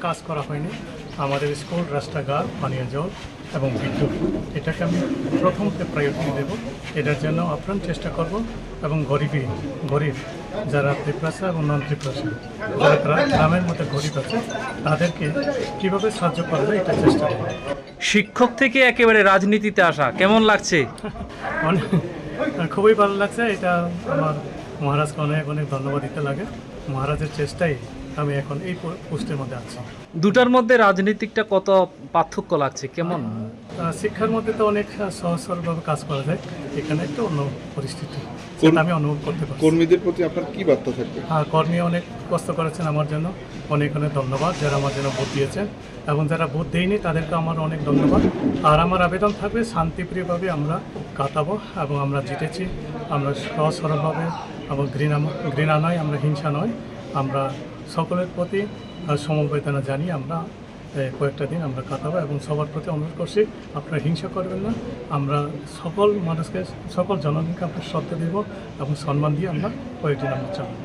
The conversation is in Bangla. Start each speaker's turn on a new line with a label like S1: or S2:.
S1: কাজ করা হয়নি। আমাদের স্কুল, রাস্তাঘাট, পানীয় জল এবং বিদ্যুৎ, এটাকে আমি প্রথমতে প্রায়োরিটি দেব। এটার জন্য আপ্রাণ চেষ্টা করব এবং গরিব যারা ত্রিপ্রাসা এবং নন ত্রিপ্রাসা, যারা গ্রামের মধ্যে গরিব আছে, তাদেরকে কীভাবে সাহায্য করা যায় এটা চেষ্টা করব।
S2: শিক্ষক থেকে একেবারে রাজনীতিতে আসা কেমন লাগছে?
S1: অনেক খুবই ভালো লাগছে। এটা আমার মহারাজকে অনেক অনেক ধন্যবাদ দিতে লাগে। মহারাজের চেষ্টায় আমি এখন এই পোস্টের মধ্যে আছি।
S2: দুটার মধ্যে রাজনীতিকটা কত পার্থক্য লাগছে, কেমন?
S1: শিক্ষার মধ্যে তো অনেক সহজ সরলভাবে কাজ করা যায়, এখানে একটা অন্য পরিস্থিতি, সেটা আমি অনুভব করতে পারি।
S3: কর্মীদের প্রতি আপনার কি বার্তা থাকবে?
S1: হ্যাঁ, কর্মী অনেক কষ্ট করেছেন আমার জন্য, অনেক অনেক ধন্যবাদ যারা আমার জন্য ভোট দিয়েছেন, এবং যারা ভোট দেয়নি তাদেরকে আমার অনেক ধন্যবাদ। আর আমার আবেদন থাকবে শান্তিপ্রিয়ভাবে আমরা কাটাবো, এবং আমরা জিতেছি। আমরা সহজ সরলভাবে এবং ঘৃণা নয়, আমরা হিংসা নয়, আমরা সকলের প্রতি সমবেদনা জানিয়ে আমরা কয়েকটা দিন আমরা কাটাবো। এবং সবার প্রতি অনুরোধ করছি, আপনারা হিংসা করবেন না। আমরা সকল মানুষকে, সকল জনগণকে আমরা শ্রদ্ধা দেব এবং সম্মান দিয়ে আমরা কয়েকদিন আমরা চালাবো।